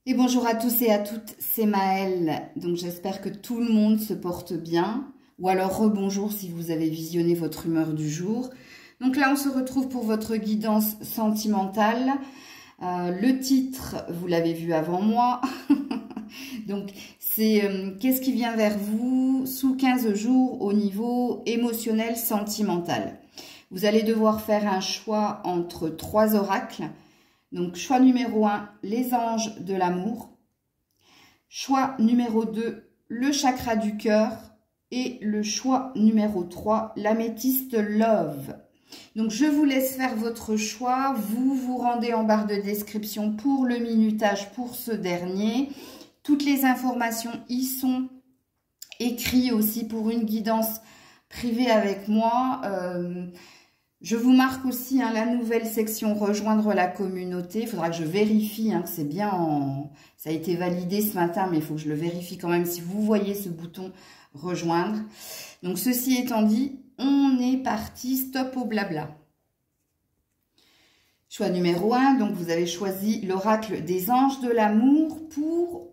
Et bonjour à tous et à toutes, c'est Maëlle. Donc j'espère que tout le monde se porte bien. Ou alors rebonjour si vous avez visionné votre humeur du jour. Donc là on se retrouve pour votre guidance sentimentale. Le titre, vous l'avez vu avant moi. Donc c'est qu'est-ce qui vient vers vous sous 15 jours au niveau émotionnel sentimental. Vous allez devoir faire un choix entre 3 oracles. Donc, choix numéro 1, les anges de l'amour. Choix numéro 2, le chakra du cœur. Et le choix numéro 3, l'améthyste love. Donc, je vous laisse faire votre choix. Vous vous rendez en barre de description pour le minutage pour ce dernier. Toutes les informations y sont écrites aussi pour une guidance privée avec moi. Je vous marque aussi la nouvelle section rejoindre la communauté. Il faudra que je vérifie que c'est bien ça a été validé ce matin, mais il faut que je le vérifie quand même si vous voyez ce bouton rejoindre. Donc ceci étant dit, on est parti, stop au blabla. Choix numéro 1, donc vous avez choisi l'oracle des anges de l'amour pour...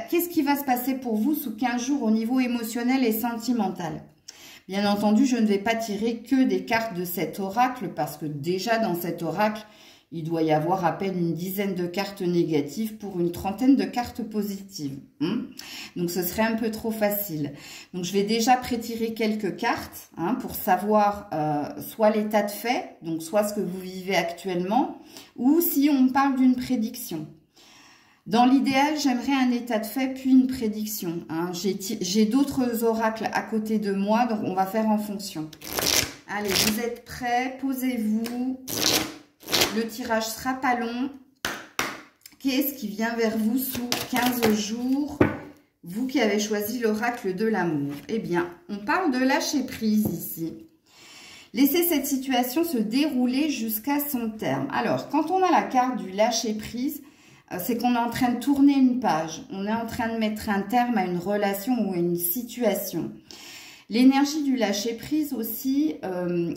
qu'est-ce qui va se passer pour vous sous 15 jours au niveau émotionnel et sentimental ? Bien entendu, je ne vais pas tirer que des cartes de cet oracle parce que déjà dans cet oracle, il doit y avoir à peine une dizaine de cartes négatives pour une trentaine de cartes positives. Donc, ce serait un peu trop facile. Donc, je vais déjà pré-tirer quelques cartes pour savoir soit l'état de fait, donc soit ce que vous vivez actuellement, ou si on parle d'une prédiction. Dans l'idéal, j'aimerais un état de fait puis une prédiction. J'ai d'autres oracles à côté de moi, donc on va faire en fonction. Allez, vous êtes prêts? Posez-vous. Le tirage sera pas long. Qu'est-ce qui vient vers vous sous 15 jours? Vous qui avez choisi l'oracle de l'amour. Eh bien, on parle de lâcher prise ici. Laissez cette situation se dérouler jusqu'à son terme. Alors, quand on a la carte du lâcher prise, c'est qu'on est en train de tourner une page. On est en train de mettre un terme à une relation ou à une situation. L'énergie du lâcher-prise aussi,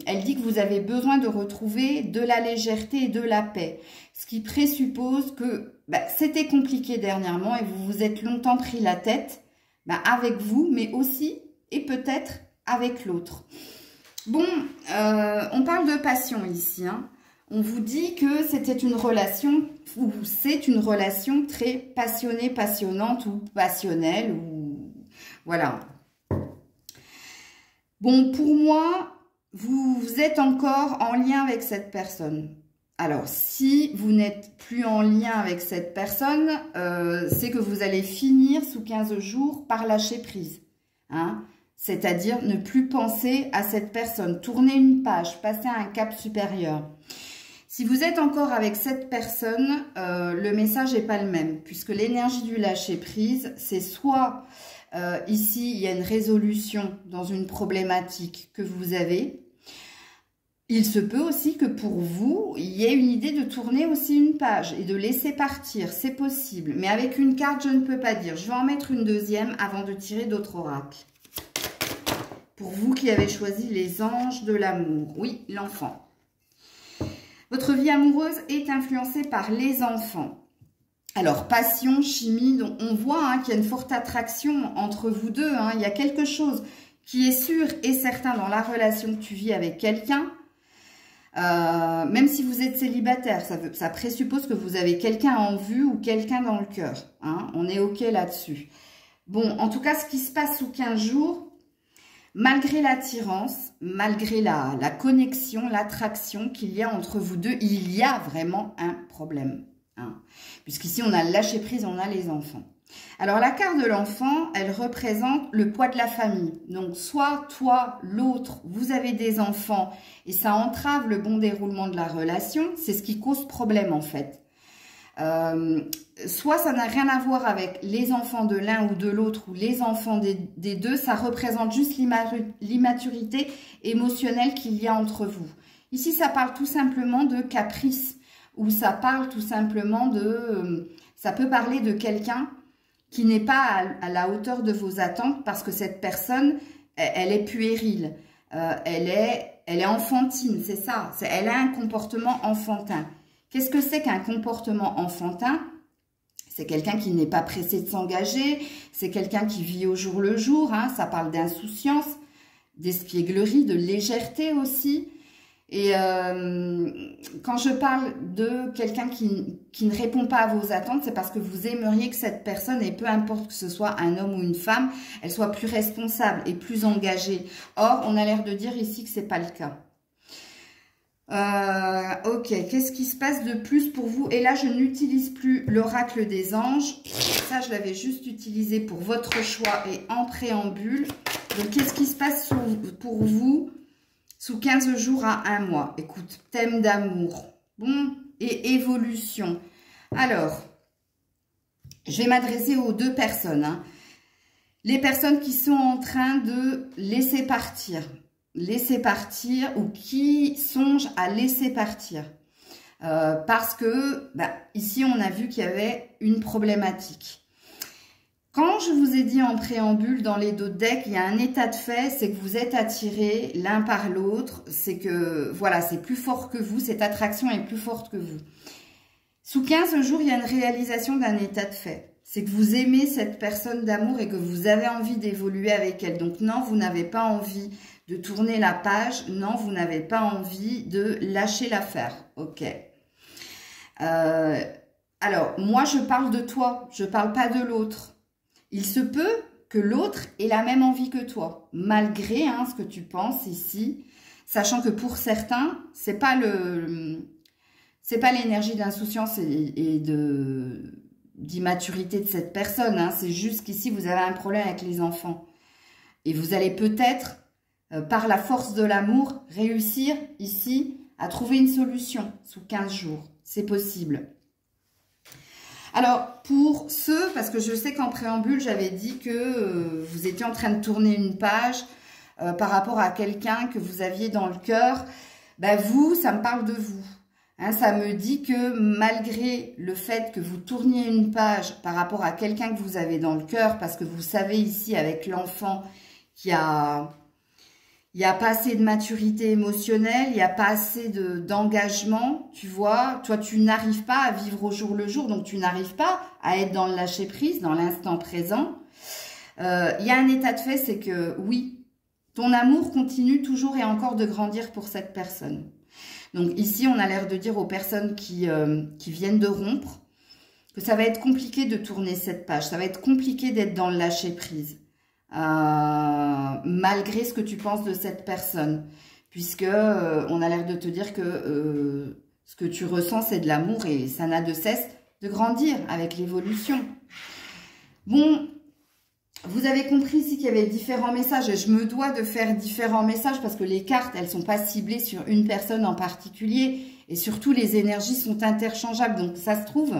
elle dit que vous avez besoin de retrouver de la légèreté et de la paix. Ce qui présuppose que c'était compliqué dernièrement et vous vous êtes longtemps pris la tête avec vous, mais aussi et peut-être avec l'autre. Bon, on parle de passion ici, On vous dit que c'était une relation, ou c'est une relation très passionnée, passionnante ou passionnelle, ou voilà. Bon, pour moi, vous êtes encore en lien avec cette personne. Alors, si vous n'êtes plus en lien avec cette personne, c'est que vous allez finir sous 15 jours par lâcher prise. C'est-à-dire ne plus penser à cette personne, tourner une page, passer à un cap supérieur. Si vous êtes encore avec cette personne, le message n'est pas le même, puisque l'énergie du lâcher-prise, c'est soit ici, il y a une résolution dans une problématique que vous avez. Il se peut aussi que pour vous, il y ait une idée de tourner aussi une page et de laisser partir, c'est possible. Mais avec une carte, je ne peux pas dire. Je vais en mettre une deuxième avant de tirer d'autres oracles. Pour vous qui avez choisi les anges de l'amour, oui, l'enfant. Votre vie amoureuse est influencée par les enfants. Alors, passion, chimie, donc on voit qu'il y a une forte attraction entre vous deux. Il y a quelque chose qui est sûr et certain dans la relation que tu vis avec quelqu'un. Même si vous êtes célibataire, ça présuppose que vous avez quelqu'un en vue ou quelqu'un dans le cœur. On est OK là-dessus. Bon, en tout cas, ce qui se passe sous 15 jours... Malgré l'attirance, malgré la connexion, l'attraction qu'il y a entre vous deux, il y a vraiment un problème. Puisqu'ici, on a le lâcher-prise, on a les enfants. Alors, la carte de l'enfant, elle représente le poids de la famille. Donc, soit toi, l'autre, vous avez des enfants et ça entrave le bon déroulement de la relation. C'est ce qui cause problème, en fait. Soit ça n'a rien à voir avec les enfants de l'un ou de l'autre ou les enfants des deux, ça représente juste l'immaturité émotionnelle qu'il y a entre vous. Ici, ça parle tout simplement de caprice ou ça parle tout simplement de... ça peut parler de quelqu'un qui n'est pas à la hauteur de vos attentes parce que cette personne, elle est puérile, elle est enfantine, c'est ça, elle a un comportement enfantin. Qu'est-ce que c'est qu'un comportement enfantin? C'est quelqu'un qui n'est pas pressé de s'engager. C'est quelqu'un qui vit au jour le jour. Hein. Ça parle d'insouciance, d'espièglerie, de légèreté aussi. Et quand je parle de quelqu'un qui ne répond pas à vos attentes, c'est parce que vous aimeriez que cette personne, et peu importe que ce soit un homme ou une femme, elle soit plus responsable et plus engagée. Or, on a l'air de dire ici que c'est pas le cas. Ok, qu'est-ce qui se passe de plus pour vous? Et là, je n'utilise plus l'oracle des anges. Ça, je l'avais juste utilisé pour votre choix et en préambule. Donc, qu'est-ce qui se passe pour vous sous 15 jours à 1 mois? Écoute, thème d'amour. Bon, et évolution. Alors, je vais m'adresser aux deux personnes. Hein. Les personnes qui sont en train de laisser partir. Laisser partir ou qui songent à laisser partir. Parce que, ici, on a vu qu'il y avait une problématique. Quand je vous ai dit en préambule dans les dos de deck, il y a un état de fait, c'est que vous êtes attirés l'un par l'autre, c'est que, voilà, c'est plus fort que vous, cette attraction est plus forte que vous. Sous 15 jours, il y a une réalisation d'un état de fait. C'est que vous aimez cette personne d'amour et que vous avez envie d'évoluer avec elle. Donc non, vous n'avez pas envie de tourner la page, non, vous n'avez pas envie de lâcher l'affaire, ok. Alors, moi, je parle de toi, je parle pas de l'autre. Il se peut que l'autre ait la même envie que toi, malgré ce que tu penses ici, sachant que pour certains, c'est pas l'énergie d'insouciance et d'immaturité de cette personne. Hein, c'est juste qu'ici, vous avez un problème avec les enfants. Et vous allez peut-être, par la force de l'amour, réussir ici à trouver une solution sous 15 jours. C'est possible. Alors, pour ceux, parce que je sais qu'en préambule, j'avais dit que vous étiez en train de tourner une page par rapport à quelqu'un que vous aviez dans le cœur, vous, ça me parle de vous. Hein, ça me dit que malgré le fait que vous tourniez une page par rapport à quelqu'un que vous avez dans le cœur, parce que vous savez ici avec l'enfant qu'il il n'y a pas assez de maturité émotionnelle, il n'y a pas assez d'engagement, tu vois. Toi, tu n'arrives pas à vivre au jour le jour, donc tu n'arrives pas à être dans le lâcher-prise, dans l'instant présent. Il y a un état de fait, c'est que oui, ton amour continue toujours et encore de grandir pour cette personne. Donc ici, on a l'air de dire aux personnes qui viennent de rompre que ça va être compliqué de tourner cette page, ça va être compliqué d'être dans le lâcher-prise. Malgré ce que tu penses de cette personne, puisque on a l'air de te dire que ce que tu ressens c'est de l'amour et ça n'a de cesse de grandir avec l'évolution. Bon, vous avez compris ici qu'il y avait différents messages et je me dois de faire différents messages parce que les cartes elles sont pas ciblées sur une personne en particulier et surtout les énergies sont interchangeables, donc ça se trouve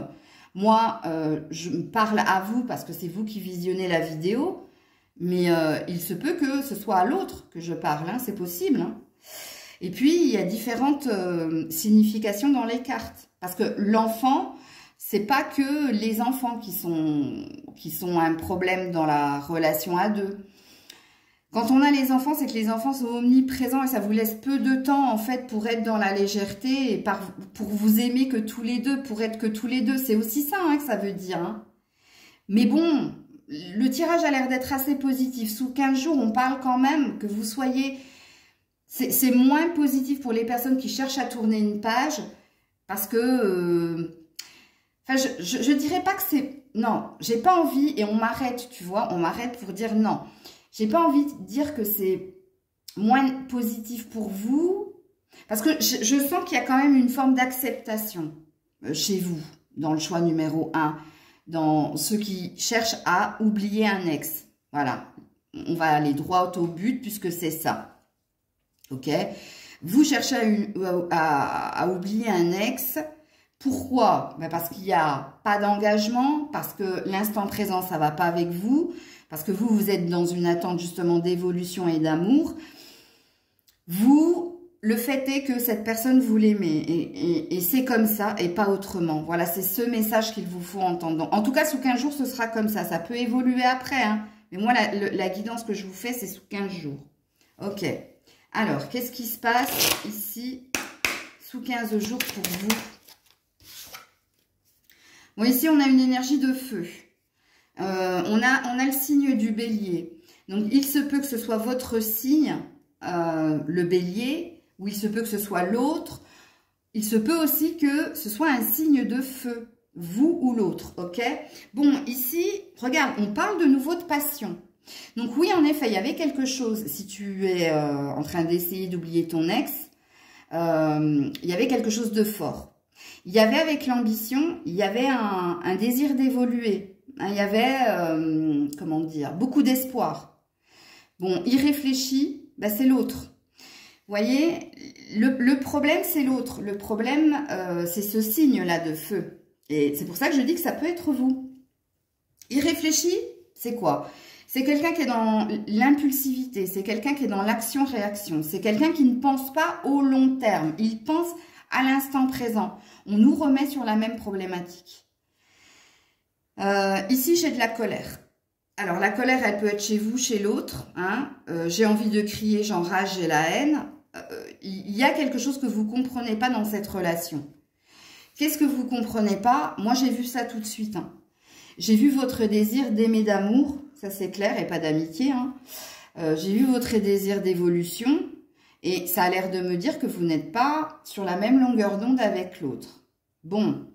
moi je me parle à vous parce que c'est vous qui visionnez la vidéo. Mais il se peut que ce soit à l'autre que je parle, hein, c'est possible. Hein. Et puis, il y a différentes significations dans les cartes. Parce que l'enfant, c'est pas que les enfants qui sont un problème dans la relation à deux. Quand on a les enfants, c'est que les enfants sont omniprésents et ça vous laisse peu de temps, en fait, pour être dans la légèreté et pour vous aimer que tous les deux, pour être que tous les deux. C'est aussi ça hein, que ça veut dire. Hein. Mais bon... Le tirage a l'air d'être assez positif. Sous 15 jours, on parle quand même que vous soyez... C'est moins positif pour les personnes qui cherchent à tourner une page parce que... Enfin, je dirais pas que c'est... Non, j'ai pas envie et on m'arrête, tu vois. On m'arrête pour dire non. J'ai pas envie de dire que c'est moins positif pour vous parce que je sens qu'il y a quand même une forme d'acceptation chez vous dans le choix numéro 1. Dans ceux qui cherchent à oublier un ex. Voilà. On va aller droit au but puisque c'est ça. Ok. Vous cherchez à oublier un ex. Pourquoi? Parce qu'il n'y a pas d'engagement, parce que l'instant présent, ça ne va pas avec vous, parce que vous êtes dans une attente justement d'évolution et d'amour. Le fait est que cette personne, vous l'aimez et c'est comme ça et pas autrement. Voilà, c'est ce message qu'il vous faut entendre. En tout cas, sous 15 jours, ce sera comme ça. Ça peut évoluer après. Hein. Mais moi, la guidance que je vous fais, c'est sous 15 jours. Ok. Alors, qu'est-ce qui se passe ici sous 15 jours pour vous? Bon, ici, on a une énergie de feu. On a le signe du bélier. Donc, il se peut que ce soit votre signe, le bélier, ou il se peut que ce soit l'autre. Il se peut aussi que ce soit un signe de feu, vous ou l'autre, ok? Bon, ici, regarde, on parle de nouveau de passion. Donc oui, en effet, il y avait quelque chose, si tu es en train d'essayer d'oublier ton ex, il y avait quelque chose de fort. Il y avait avec l'ambition, il y avait un désir d'évoluer. Hein, il y avait, comment dire, beaucoup d'espoir. Bon, il réfléchit, ben c'est l'autre. Vous voyez, le problème, c'est l'autre. Le problème, c'est ce signe-là de feu. Et c'est pour ça que je dis que ça peut être vous. Il réfléchit, c'est quoi? C'est quelqu'un qui est dans l'impulsivité, c'est quelqu'un qui est dans l'action-réaction, c'est quelqu'un qui ne pense pas au long terme, il pense à l'instant présent. On nous remet sur la même problématique. Ici, j'ai de la colère. Alors, la colère, elle peut être chez vous, chez l'autre. Hein. J'ai envie de crier, j'enrage, j'ai la haine. Il y a quelque chose que vous ne comprenez pas dans cette relation. Qu'est-ce que vous ne comprenez pas? Moi, j'ai vu ça tout de suite. Hein. J'ai vu votre désir d'aimer, d'amour. Ça, c'est clair, et pas d'amitié. Hein. J'ai vu votre désir d'évolution. Et ça a l'air de me dire que vous n'êtes pas sur la même longueur d'onde avec l'autre. Bon.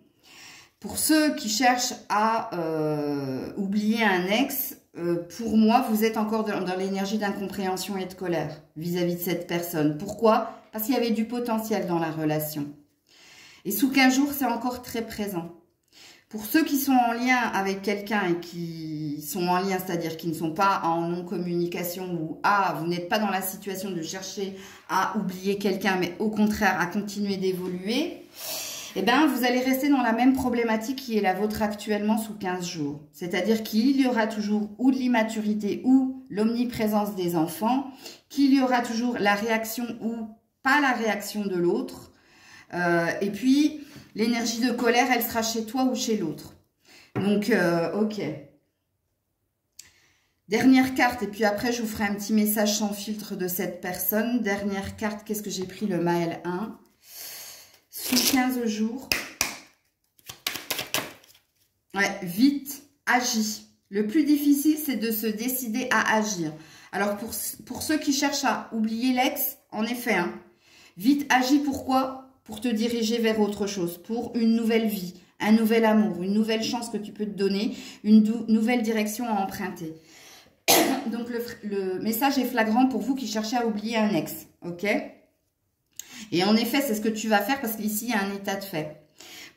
Pour ceux qui cherchent à oublier un ex, pour moi, vous êtes encore dans l'énergie d'incompréhension et de colère vis-à-vis de cette personne. Pourquoi? Parce qu'il y avait du potentiel dans la relation. Et sous 15 jours, c'est encore très présent. Pour ceux qui sont en lien avec quelqu'un et qui sont en lien, c'est-à-dire qui ne sont pas en non-communication ou vous n'êtes pas dans la situation de chercher à oublier quelqu'un, mais au contraire à continuer d'évoluer, eh bien, vous allez rester dans la même problématique qui est la vôtre actuellement sous 15 jours. C'est-à-dire qu'il y aura toujours ou de l'immaturité ou l'omniprésence des enfants, qu'il y aura toujours la réaction ou pas la réaction de l'autre. Et puis, l'énergie de colère, elle sera chez toi ou chez l'autre. Donc, ok. Dernière carte, et puis après, je vous ferai un petit message sans filtre de cette personne. Dernière carte, qu'est-ce que j'ai pris? Le Maël 1. Sous 15 jours. Ouais, vite, agis. Le plus difficile, c'est de se décider à agir. Alors, pour ceux qui cherchent à oublier l'ex, en effet, hein, vite, agis. Pourquoi? Pour te diriger vers autre chose, pour une nouvelle vie, un nouvel amour, une nouvelle chance que tu peux te donner, une nouvelle direction à emprunter. Donc, le message est flagrant pour vous qui cherchez à oublier un ex, ok? Et en effet, c'est ce que tu vas faire parce qu'ici, il y a un état de fait.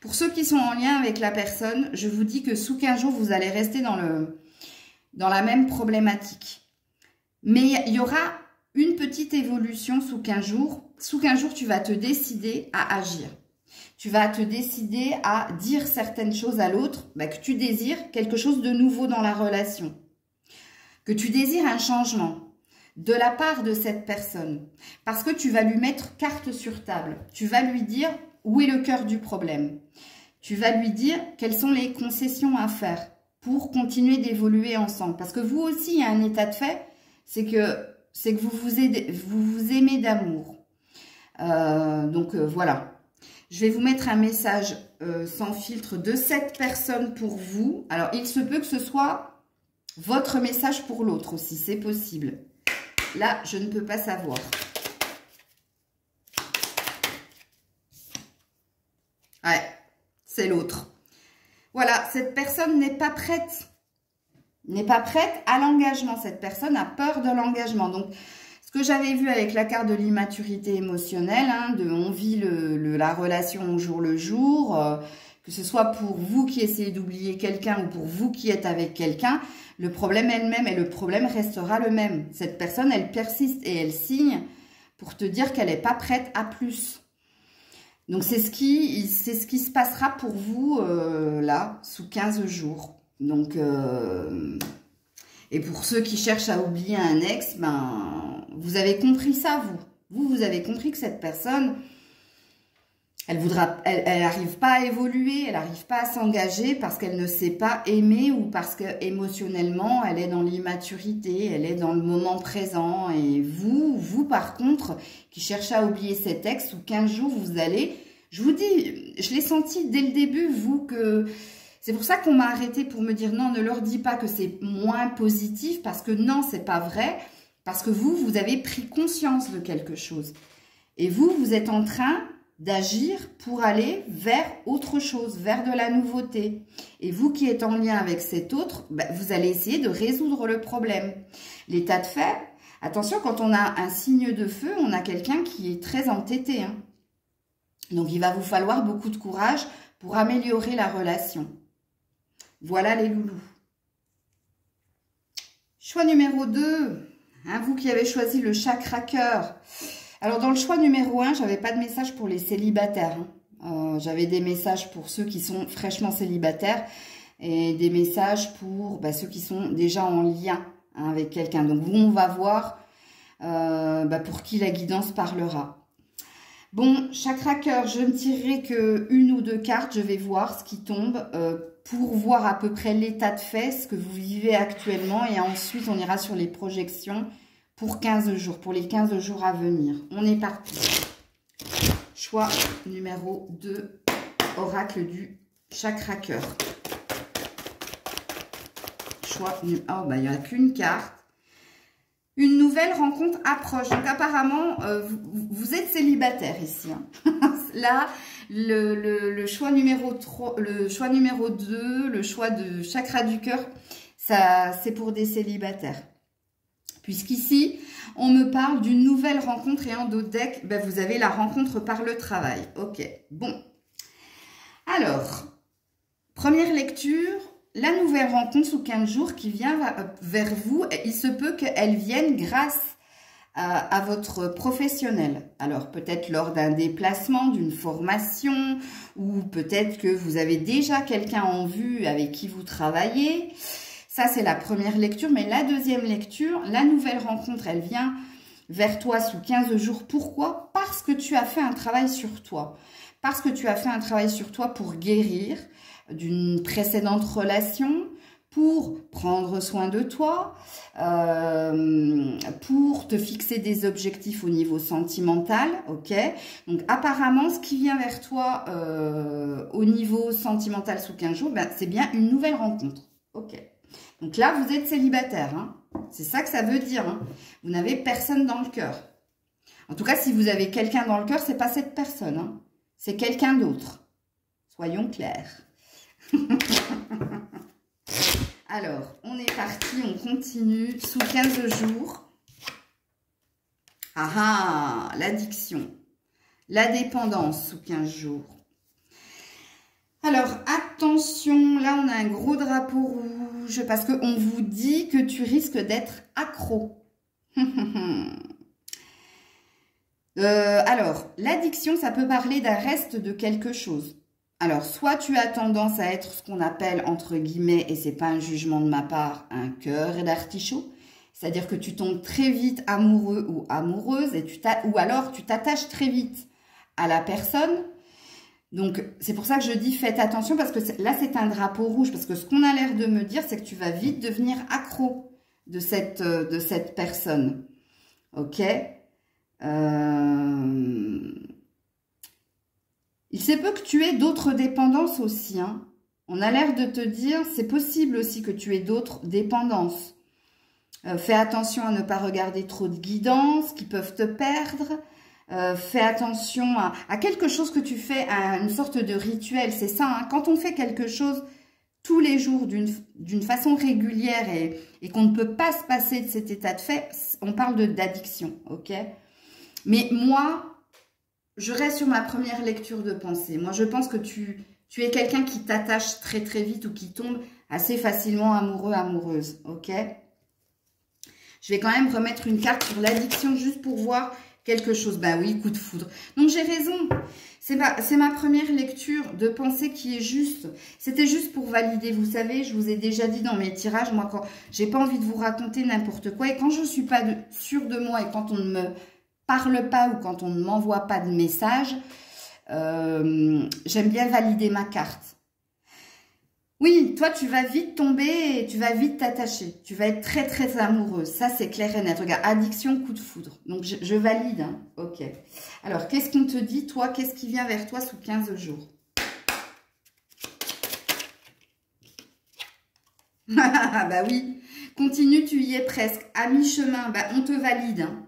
Pour ceux qui sont en lien avec la personne, je vous dis que sous 15 jours, vous allez rester dans la même problématique. Mais il y aura une petite évolution sous 15 jours. Sous 15 jours, tu vas te décider à agir. Tu vas te décider à dire certaines choses à l'autre, que tu désires quelque chose de nouveau dans la relation. Que tu désires un changement de la part de cette personne. Parce que tu vas lui mettre carte sur table. Tu vas lui dire où est le cœur du problème. Tu vas lui dire quelles sont les concessions à faire pour continuer d'évoluer ensemble. Parce que vous aussi, il y a un état de fait, c'est que vous vous aimez d'amour. Voilà. Je vais vous mettre un message sans filtre de cette personne pour vous. Alors, il se peut que ce soit votre message pour l'autre aussi, c'est possible. Là, je ne peux pas savoir. Ouais, c'est l'autre. Voilà, cette personne n'est pas prête. N'est pas prête à l'engagement. Cette personne a peur de l'engagement. Donc, ce que j'avais vu avec la carte de l'immaturité émotionnelle, hein, on vit la relation au jour le jour, que ce soit pour vous qui essayez d'oublier quelqu'un ou pour vous qui êtes avec quelqu'un, le problème elle-même et le problème restera le même. Cette personne, elle persiste et elle signe pour te dire qu'elle n'est pas prête à plus. Donc, c'est ce qui se passera pour vous, là, sous 15 jours. Donc, et pour ceux qui cherchent à oublier un ex, vous avez compris ça, vous. Vous avez compris que cette personne, elle n'arrive pas à évoluer, elle n'arrive pas à s'engager parce qu'elle ne sait pas aimer ou parce que émotionnellement, elle est dans l'immaturité, elle est dans le moment présent. Et vous par contre, qui cherchez à oublier cet ex, sous 15 jours, vous allez... Je vous dis, je l'ai senti dès le début, vous, que C'est pour ça qu'on m'a arrêté pour me dire non, ne leur dis pas que c'est moins positif, parce que non, c'est pas vrai, parce que vous avez pris conscience de quelque chose. Et vous êtes en train d'agir pour aller vers autre chose, vers de la nouveauté. Et vous qui êtes en lien avec cet autre, ben, vous allez essayer de résoudre le problème. L'état de fait, attention, quand on a un signe de feu, on a quelqu'un qui est très entêté. Hein. Donc, il va vous falloir beaucoup de courage pour améliorer la relation. Voilà les loulous. Choix numéro 2, hein, vous qui avez choisi le chakra cœur. Alors, dans le choix numéro 1, j'avais pas de message pour les célibataires. Hein. J'avais des messages pour ceux qui sont fraîchement célibataires et des messages pour ceux qui sont déjà en lien hein, avec quelqu'un. Donc, vous, on va voir pour qui la guidance parlera. Bon, chakra cœur, je ne tirerai que une ou deux cartes. Je vais voir ce qui tombe pour voir à peu près l'état de fait, ce que vous vivez actuellement. Et ensuite, on ira sur les projections pour 15 jours, pour les 15 jours à venir. On est parti. Choix numéro 2, oracle du chakra cœur. Choix numéro... Oh, il n'y a qu'une carte. Une nouvelle rencontre approche. Donc, apparemment, vous êtes célibataire ici. Hein. Là, le choix numéro 3, le choix numéro 2, le choix de chakra du cœur, ça, c'est pour des célibataires. Puisqu'ici, on me parle d'une nouvelle rencontre et en dos de deck, vous avez la rencontre par le travail. Ok, bon. Alors, première lecture, la nouvelle rencontre sous 15 jours qui vient vers vous, il se peut qu'elle vienne grâce à votre professionnel. Alors, peut-être lors d'un déplacement, d'une formation, ou peut-être que vous avez déjà quelqu'un en vue avec qui vous travaillez. Ça, c'est la première lecture. Mais la deuxième lecture, la nouvelle rencontre, elle vient vers toi sous 15 jours. Pourquoi? Parce que tu as fait un travail sur toi. Parce que tu as fait un travail sur toi pour guérir d'une précédente relation, pour prendre soin de toi, pour te fixer des objectifs au niveau sentimental, ok? Donc, apparemment, ce qui vient vers toi au niveau sentimental sous 15 jours, c'est bien une nouvelle rencontre, ok? Donc là, vous êtes célibataire, hein. C'est ça que ça veut dire, hein. Vous n'avez personne dans le cœur. En tout cas, si vous avez quelqu'un dans le cœur, c'est pas cette personne, hein. C'est quelqu'un d'autre. Soyons clairs. Alors, on est parti, on continue. Sous 15 jours. Ah ah, l'addiction. La dépendance sous 15 jours. Alors, attention, là, on a un gros drapeau rouge parce qu'on vous dit que tu risques d'être accro. Alors, l'addiction, ça peut parler d'un reste de quelque chose. Alors, soit tu as tendance à être ce qu'on appelle, entre guillemets, et c'est pas un jugement de ma part, un cœur d'artichaut. C'est-à-dire que tu tombes très vite amoureux ou amoureuse ou alors tu t'attaches très vite à la personne. Donc, c'est pour ça que je dis faites attention parce que là, c'est un drapeau rouge. Parce que ce qu'on a l'air de me dire, c'est que tu vas vite devenir accro de cette personne. Ok? Il se peut que tu aies d'autres dépendances aussi. Hein. On a l'air de te dire, c'est possible aussi que tu aies d'autres dépendances. Fais attention à ne pas regarder trop de guidances qui peuvent te perdre. Fais attention à quelque chose que tu fais, à une sorte de rituel. C'est ça, hein. Quand on fait quelque chose tous les jours d'une façon régulière et qu'on ne peut pas se passer de cet état de fait, on parle d'addiction, ok? Mais moi, je reste sur ma première lecture de pensée. Moi, je pense que tu es quelqu'un qui t'attache très très vite ou qui tombe assez facilement amoureux, amoureuse, ok? Je vais quand même remettre une carte sur l'addiction juste pour voir quelque chose. Bah oui, coup de foudre. Donc, j'ai raison. C'est ma première lecture de pensée qui est juste. C'était juste pour valider. Vous savez, je vous ai déjà dit dans mes tirages, moi, quand j'ai pas envie de vous raconter n'importe quoi et quand je suis pas sûre de moi et quand on ne me parle pas ou quand on ne m'envoie pas de message, j'aime bien valider ma carte. Oui, toi, tu vas vite tomber et tu vas vite t'attacher. Tu vas être très, très amoureuse. Ça, c'est clair et net. Regarde, addiction, coup de foudre. Donc, je valide. Hein. Ok. Alors, qu'est-ce qu'on te dit, toi? Qu'est-ce qui vient vers toi sous 15 jours? Bah oui. Continue, tu y es presque. À mi-chemin, bah, on te valide. Hein.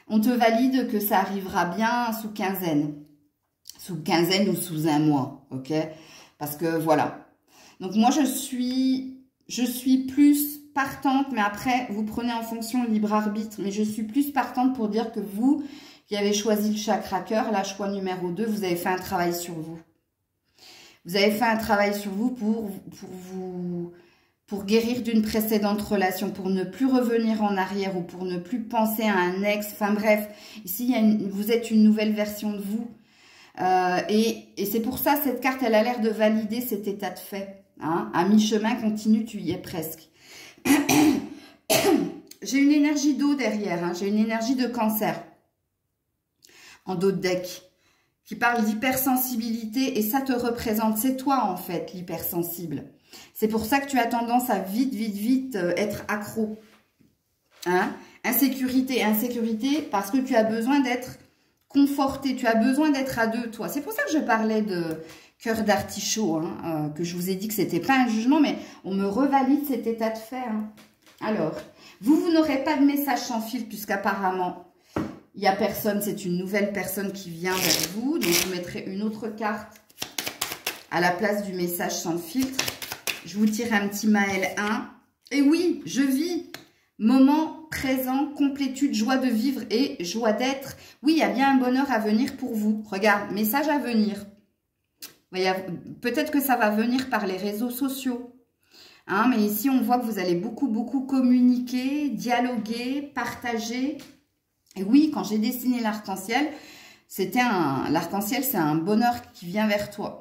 On te valide que ça arrivera bien sous quinzaine. Sous quinzaine ou sous un mois, ok? Parce que voilà. Donc moi, je suis plus partante, mais après, vous prenez en fonction le libre arbitre, mais je suis plus partante pour dire que vous, qui avez choisi le chakra cœur, la choix numéro 2, vous avez fait un travail sur vous. Vous avez fait un travail sur vous pour guérir d'une précédente relation, pour ne plus revenir en arrière ou pour ne plus penser à un ex. Enfin bref, ici, vous êtes une nouvelle version de vous. Et c'est pour ça, cette carte, elle a l'air de valider cet état de fait. Hein. À mi-chemin, continue, tu y es presque. J'ai une énergie d'eau derrière, hein. J'ai une énergie de cancer en dos de deck qui parle d'hypersensibilité et ça te représente, c'est toi en fait l'hypersensible. C'est pour ça que tu as tendance à vite être accro. Hein? Insécurité parce que tu as besoin d'être conforté, tu as besoin d'être à deux, toi. C'est pour ça que je parlais de cœur d'artichaut, hein, que je vous ai dit que c'était pas un jugement, mais on me revalide cet état de fait. Hein. Alors, vous n'aurez pas de message sans fil, puisqu'apparemment, il n'y a personne, c'est une nouvelle personne qui vient vers vous. Donc, je mettrai une autre carte à la place du message sans filtre. Je vous tire un petit Maël 1. Et oui, je vis. Moment présent, complétude, joie de vivre et joie d'être. Oui, il y a bien un bonheur à venir pour vous. Regarde, message à venir. Peut-être que ça va venir par les réseaux sociaux. Hein, mais ici, on voit que vous allez beaucoup communiquer, dialoguer, partager. Et oui, quand j'ai dessiné l'arc-en-ciel, l'arc-en-ciel, c'est un bonheur qui vient vers toi.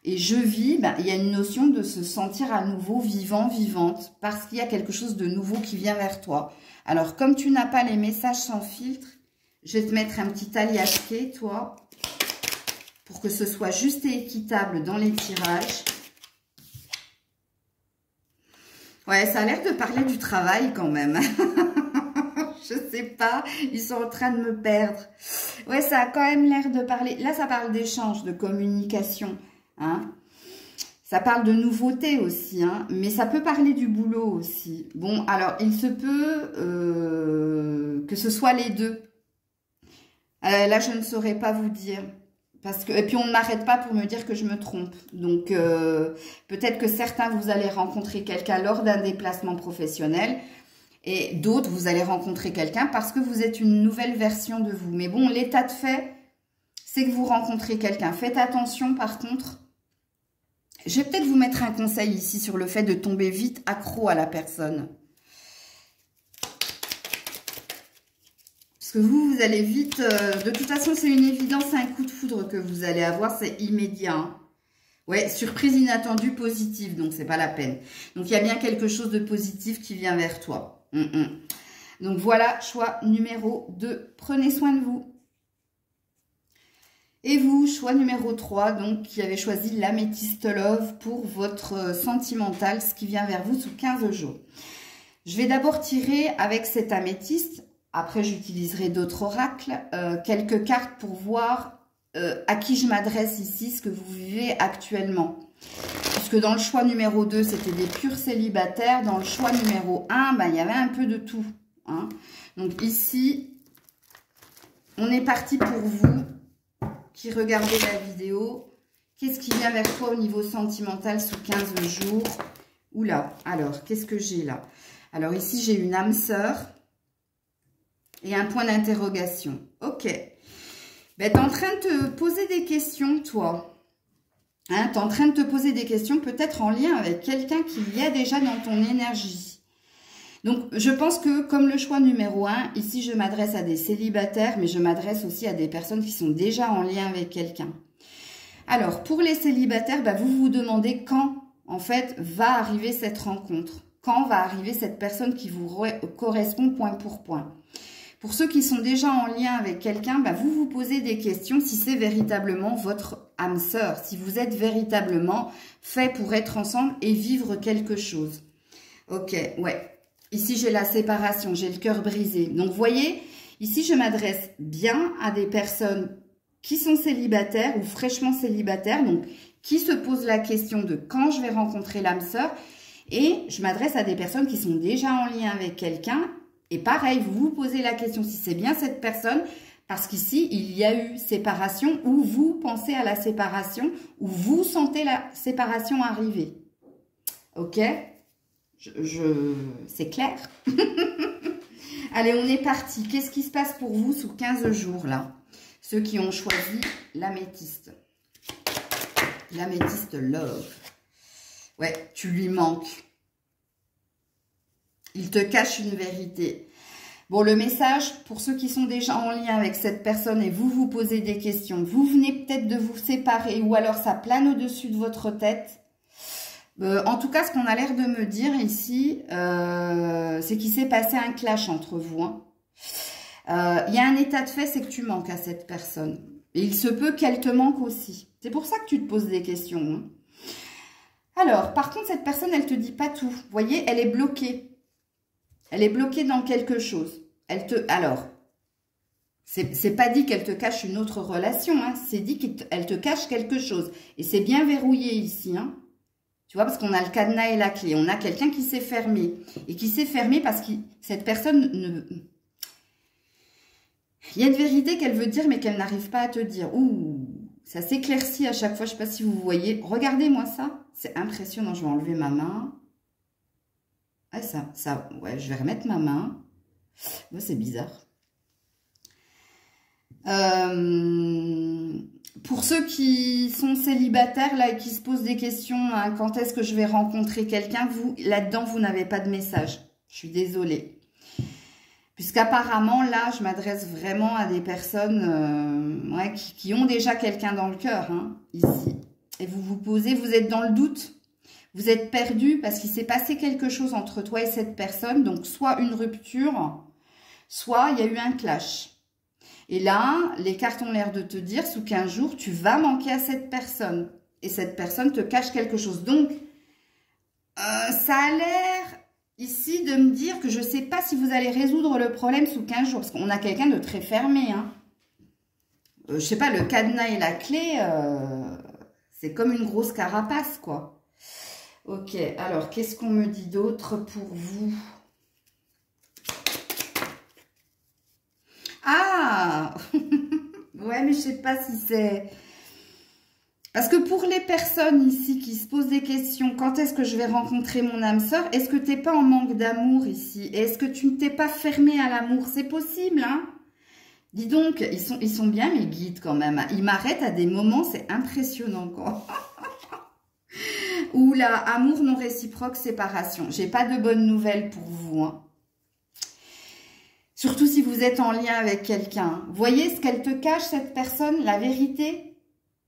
Et je vis, ben, il y a une notion de se sentir à nouveau vivant, vivante, parce qu'il y a quelque chose de nouveau qui vient vers toi. Alors, comme tu n'as pas les messages sans filtre, je vais te mettre un petit alliage clé, toi, pour que ce soit juste et équitable dans les tirages. Ouais, ça a l'air de parler du travail quand même. Je sais pas, ils sont en train de me perdre. Ouais, ça a quand même l'air de parler... Là, ça parle d'échange, de communication. Hein? Ça parle de nouveautés aussi, hein? Mais ça peut parler du boulot aussi. Bon, alors, il se peut que ce soit les deux. Là, je ne saurais pas vous dire. Parce que, et puis, on ne m'arrête pas pour me dire que je me trompe. Donc, peut-être que certains, vous allez rencontrer quelqu'un lors d'un déplacement professionnel. Et d'autres, vous allez rencontrer quelqu'un parce que vous êtes une nouvelle version de vous. Mais bon, l'état de fait, c'est que vous rencontrez quelqu'un. Faites attention, par contre. Je vais peut-être vous mettre un conseil ici sur le fait de tomber vite accro à la personne. Parce que vous allez vite... de toute façon, c'est une évidence, c'est un coup de foudre que vous allez avoir. C'est immédiat. Hein. Ouais, surprise inattendue positive, donc c'est pas la peine. Donc, il y a bien quelque chose de positif qui vient vers toi. Donc, voilà, choix numéro 2. Prenez soin de vous. Et vous, choix numéro 3, donc, qui avez choisi l'améthyste love pour votre sentimental, ce qui vient vers vous sous 15 jours. Je vais d'abord tirer avec cet améthyste. Après, j'utiliserai d'autres oracles, quelques cartes pour voir à qui je m'adresse ici, ce que vous vivez actuellement. Puisque dans le choix numéro 2, c'était des purs célibataires. Dans le choix numéro 1, ben, il y avait un peu de tout. Hein. Donc ici, on est parti pour vous qui regardez la vidéo. Qu'est-ce qui vient vers toi au niveau sentimental sous 15 jours? Oula, alors, qu'est-ce que j'ai là? Alors ici, j'ai une âme sœur et un point d'interrogation. Ok. Ben, tu es en train de te poser des questions, toi. Hein, tu es en train de te poser des questions, peut-être en lien avec quelqu'un qui y a déjà dans ton énergie. Donc, je pense que comme le choix numéro 1, ici, je m'adresse à des célibataires, mais je m'adresse aussi à des personnes qui sont déjà en lien avec quelqu'un. Alors, pour les célibataires, bah, vous vous demandez quand, en fait, va arriver cette rencontre. Quand va arriver cette personne qui vous correspond point pour point. Pour ceux qui sont déjà en lien avec quelqu'un, bah, vous vous posez des questions si c'est véritablement votre âme sœur, si vous êtes véritablement fait pour être ensemble et vivre quelque chose. Ok, ouais. Ici, j'ai la séparation, j'ai le cœur brisé. Donc, vous voyez, ici, je m'adresse bien à des personnes qui sont célibataires ou fraîchement célibataires, donc qui se posent la question de quand je vais rencontrer l'âme sœur. Et je m'adresse à des personnes qui sont déjà en lien avec quelqu'un. Et pareil, vous vous posez la question si c'est bien cette personne, parce qu'ici, il y a eu séparation, ou vous pensez à la séparation, ou vous sentez la séparation arriver. Ok? C'est clair? Allez, on est parti. Qu'est-ce qui se passe pour vous sous 15 jours, là? Ceux qui ont choisi l'améthyste. L'améthyste love. Ouais, tu lui manques. Il te cache une vérité. Bon, le message, pour ceux qui sont déjà en lien avec cette personne et vous vous posez des questions, vous venez peut-être de vous séparer ou alors ça plane au-dessus de votre tête. En tout cas, ce qu'on a l'air de me dire ici, c'est qu'il s'est passé un clash entre vous. Hein. Il y a un état de fait, c'est que tu manques à cette personne. Et il se peut qu'elle te manque aussi. C'est pour ça que tu te poses des questions. Hein. Alors, par contre, cette personne, elle te dit pas tout. Vous voyez, elle est bloquée. Elle est bloquée dans quelque chose. Alors, c'est pas dit qu'elle te cache une autre relation. Hein. C'est dit qu'elle te cache quelque chose. Et c'est bien verrouillé ici. Hein. Tu vois, parce qu'on a le cadenas et la clé. On a quelqu'un qui s'est fermé. Et qui s'est fermé parce que cette personne ne... Il y a une vérité qu'elle veut dire, mais qu'elle n'arrive pas à te dire. Ouh, ça s'éclaircit à chaque fois. Je ne sais pas si vous voyez. Regardez-moi ça. C'est impressionnant. Je vais enlever ma main. Ah, ouais, je vais remettre ma main. Ouais, c'est bizarre. Pour ceux qui sont célibataires là et qui se posent des questions, hein, quand est-ce que je vais rencontrer quelqu'un, vous, là-dedans, vous n'avez pas de message. Je suis désolée. Puisqu'apparemment, là, je m'adresse vraiment à des personnes ouais, qui ont déjà quelqu'un dans le cœur, hein, ici. Et vous vous posez, vous êtes dans le doute. Vous êtes perdu parce qu'il s'est passé quelque chose entre toi et cette personne. Donc, soit une rupture, soit il y a eu un clash. Et là, les cartes ont l'air de te dire, sous 15 jours, tu vas manquer à cette personne. Et cette personne te cache quelque chose. Donc, ça a l'air ici de me dire que je ne sais pas si vous allez résoudre le problème sous 15 jours. Parce qu'on a quelqu'un de très fermé. Hein. Je ne sais pas, le cadenas et la clé, c'est comme une grosse carapace, quoi. Ok, alors, qu'est-ce qu'on me dit d'autre pour vous? Ah ouais, mais je sais pas si c'est... Parce que pour les personnes ici qui se posent des questions, quand est-ce que je vais rencontrer mon âme sœur? Est-ce que tu n'es pas en manque d'amour ici? Est-ce que tu ne t'es pas fermé à l'amour? C'est possible, hein? Dis donc, ils sont bien mes guides quand même. Ils m'arrêtent à des moments, c'est impressionnant, quoi. Ou là, amour non réciproque, séparation. J'ai pas de bonnes nouvelles pour vous. Hein. Surtout si vous êtes en lien avec quelqu'un. Voyez ce qu'elle te cache, cette personne, la vérité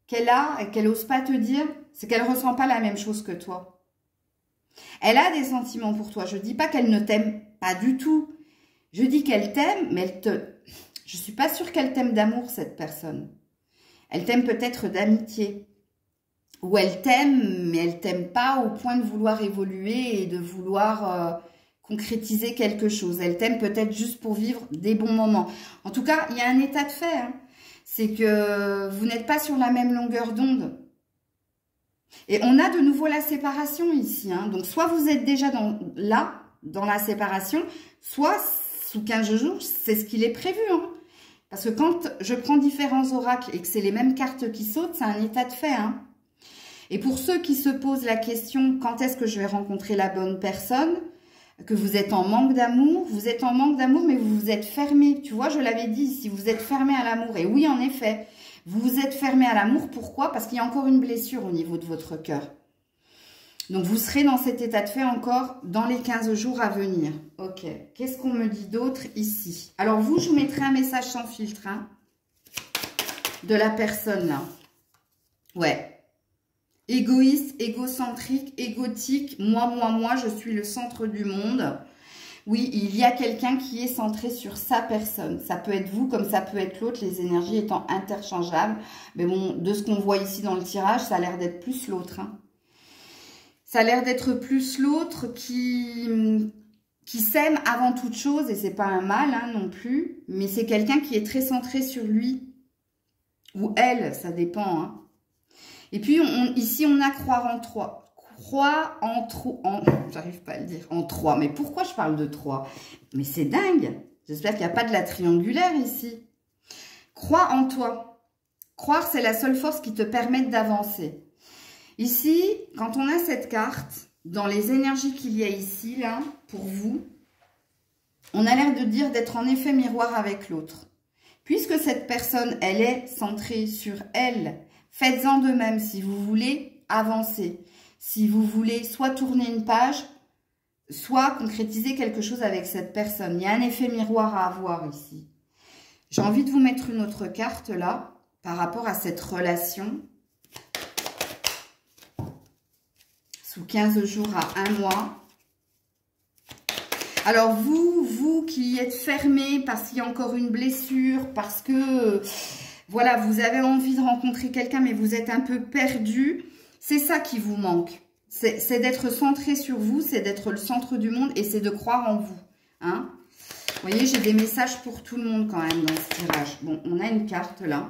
qu'elle a et qu'elle n'ose pas te dire, c'est qu'elle ne ressent pas la même chose que toi. Elle a des sentiments pour toi. Je ne dis pas qu'elle ne t'aime pas du tout. Je dis qu'elle t'aime, mais je ne suis pas sûre qu'elle t'aime d'amour, cette personne. Elle t'aime peut-être d'amitié. Ou elle t'aime, mais elle t'aime pas au point de vouloir évoluer et de vouloir concrétiser quelque chose. Elle t'aime peut-être juste pour vivre des bons moments. En tout cas, il y a un état de fait. Hein. C'est que vous n'êtes pas sur la même longueur d'onde. Et on a de nouveau la séparation ici. Hein. Donc, soit vous êtes déjà dans la séparation, soit sous 15 jours, c'est ce qu'il est prévu. Hein. Parce que quand je prends différents oracles et que c'est les mêmes cartes qui sautent, c'est un état de fait. Hein. Et pour ceux qui se posent la question, quand est-ce que je vais rencontrer la bonne personne, que vous êtes en manque d'amour, vous êtes en manque d'amour, mais vous vous êtes fermé. Tu vois, je l'avais dit, si vous êtes fermé à l'amour, et oui, en effet, vous vous êtes fermé à l'amour, pourquoi? Parce qu'il y a encore une blessure au niveau de votre cœur. Donc, vous serez dans cet état de fait encore dans les 15 jours à venir. Ok, qu'est-ce qu'on me dit d'autre ici? Alors, vous, je vous mettrai un message sans filtre, hein, de la personne, là. Ouais. Égoïste, égocentrique, égotique, moi, je suis le centre du monde. Oui, il y a quelqu'un qui est centré sur sa personne. Ça peut être vous comme ça peut être l'autre, les énergies étant interchangeables. Mais bon, de ce qu'on voit ici dans le tirage, ça a l'air d'être plus l'autre. Hein. Ça a l'air d'être plus l'autre qui s'aime avant toute chose, et c'est pas un mal hein, non plus, mais c'est quelqu'un qui est très centré sur lui. Ou elle, ça dépend, hein. Et puis, ici, on a croire Crois j'arrive pas à le dire, en 3. Mais pourquoi je parle de 3? Mais c'est dingue. J'espère qu'il n'y a pas de la triangulaire ici. Crois en toi. Croire, c'est la seule force qui te permette d'avancer. Ici, quand on a cette carte, dans les énergies qu'il y a ici, là, pour vous, on a l'air de dire d'être en effet miroir avec l'autre. Puisque cette personne, elle est centrée sur elle, faites-en de même si vous voulez avancer. Si vous voulez soit tourner une page, soit concrétiser quelque chose avec cette personne. Il y a un effet miroir à avoir ici. J'ai envie de vous mettre une autre carte là, par rapport à cette relation. Sous 15 jours à 1 mois. Alors vous qui êtes fermé parce qu'il y a encore une blessure, parce que voilà, vous avez envie de rencontrer quelqu'un mais vous êtes un peu perdu, c'est ça qui vous manque. C'est d'être centré sur vous, c'est d'être le centre du monde et c'est de croire en vous. Hein? Vous voyez, j'ai des messages pour tout le monde quand même dans ce tirage. Bon, on a une carte là.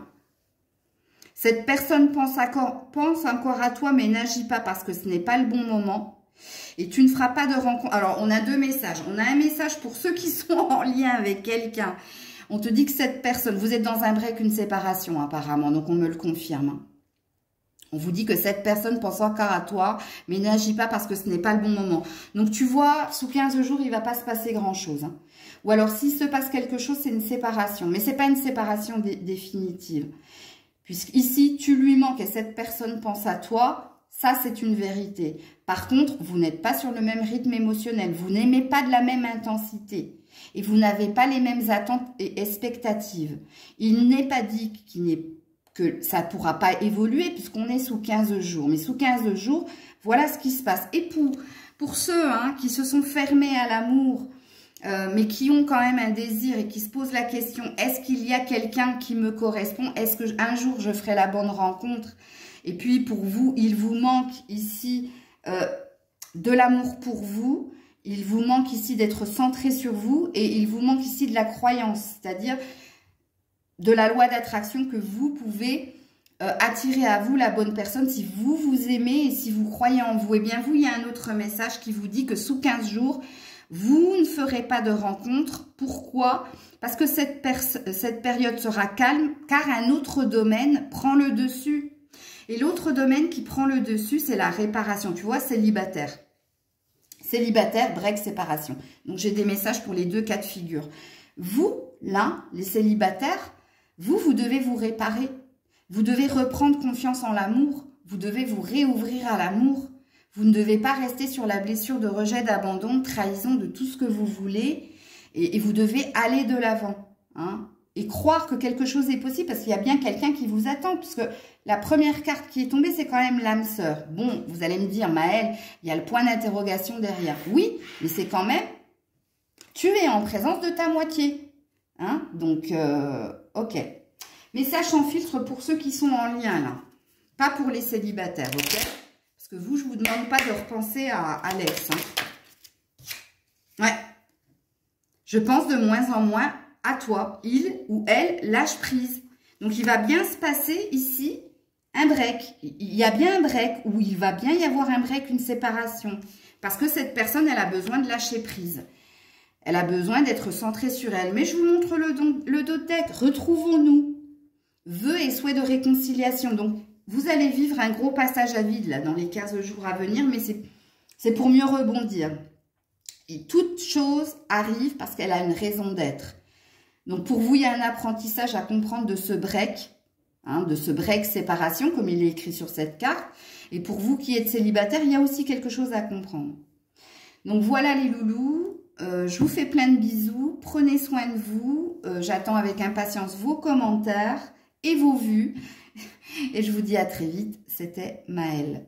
Cette personne pense encore à toi mais n'agit pas parce que ce n'est pas le bon moment. Et tu ne feras pas de rencontre. Alors, on a deux messages. On a un message pour ceux qui sont en lien avec quelqu'un. On te dit que cette personne, vous êtes dans un break, une séparation apparemment, donc on me le confirme. On vous dit que cette personne pense encore à toi, mais n'agit pas parce que ce n'est pas le bon moment. Donc tu vois, sous 15 jours, il ne va pas se passer grand-chose. Hein. Ou alors, s'il se passe quelque chose, c'est une séparation. Mais ce n'est pas une séparation définitive. Puisqu'ici, tu lui manques et cette personne pense à toi. Ça, c'est une vérité. Par contre, vous n'êtes pas sur le même rythme émotionnel. Vous n'aimez pas de la même intensité. Et vous n'avez pas les mêmes attentes et expectatives. Il n'est pas dit que ça ne pourra pas évoluer puisqu'on est sous 15 jours. Mais sous 15 jours, voilà ce qui se passe. Et pour ceux qui se sont fermés à l'amour, mais qui ont quand même un désir et qui se posent la question, est-ce qu'il y a quelqu'un qui me correspond? Est-ce qu'un jour, je ferai la bonne rencontre? Et puis, pour vous, il vous manque ici de l'amour pour vous. Il vous manque ici d'être centré sur vous. Et il vous manque ici de la croyance, c'est-à-dire de la loi d'attraction que vous pouvez attirer à vous la bonne personne si vous vous aimez et si vous croyez en vous. Et bien, vous, il y a un autre message qui vous dit que sous 15 jours, vous ne ferez pas de rencontre. Pourquoi? Parce que cette période sera calme, car un autre domaine prend le dessus. Et l'autre domaine qui prend le dessus, c'est la réparation. Tu vois, célibataire. Célibataire, break, séparation. Donc, j'ai des messages pour les deux cas de figure. Vous, là, les célibataires, vous devez vous réparer. Vous devez reprendre confiance en l'amour. Vous devez vous réouvrir à l'amour. Vous ne devez pas rester sur la blessure de rejet, d'abandon, de trahison, de tout ce que vous voulez. Et vous devez aller de l'avant. Hein, et croire que quelque chose est possible parce qu'il y a bien quelqu'un qui vous attend. Puisque la première carte qui est tombée, c'est quand même l'âme sœur. Bon, vous allez me dire, Maëlle, il y a le point d'interrogation derrière. Oui, mais c'est quand même, tu es en présence de ta moitié. Hein, donc, ok. Message en filtre pour ceux qui sont en lien, là. Pas pour les célibataires, ok? Parce que vous, je ne vous demande pas de repenser à Alex. Hein. Ouais. Je pense de moins en moins à toi. Il ou elle lâche prise. Donc, il va bien se passer ici un break. Il y a bien un break ou il va bien y avoir un break, une séparation. Parce que cette personne, elle a besoin de lâcher prise. Elle a besoin d'être centrée sur elle. Mais je vous montre le dos de deck. Retrouvons-nous. Vœux et souhaits de réconciliation. Donc, vous allez vivre un gros passage à vide là dans les 15 jours à venir. Mais c'est pour mieux rebondir. Et toute chose arrive parce qu'elle a une raison d'être. Donc, pour vous, il y a un apprentissage à comprendre de ce break. De ce break séparation, comme il est écrit sur cette carte. Et pour vous qui êtes célibataire, il y a aussi quelque chose à comprendre. Donc, voilà les loulous. Je vous fais plein de bisous. Prenez soin de vous. J'attends avec impatience vos commentaires et vos vues. Et je vous dis à très vite. C'était Maëlle.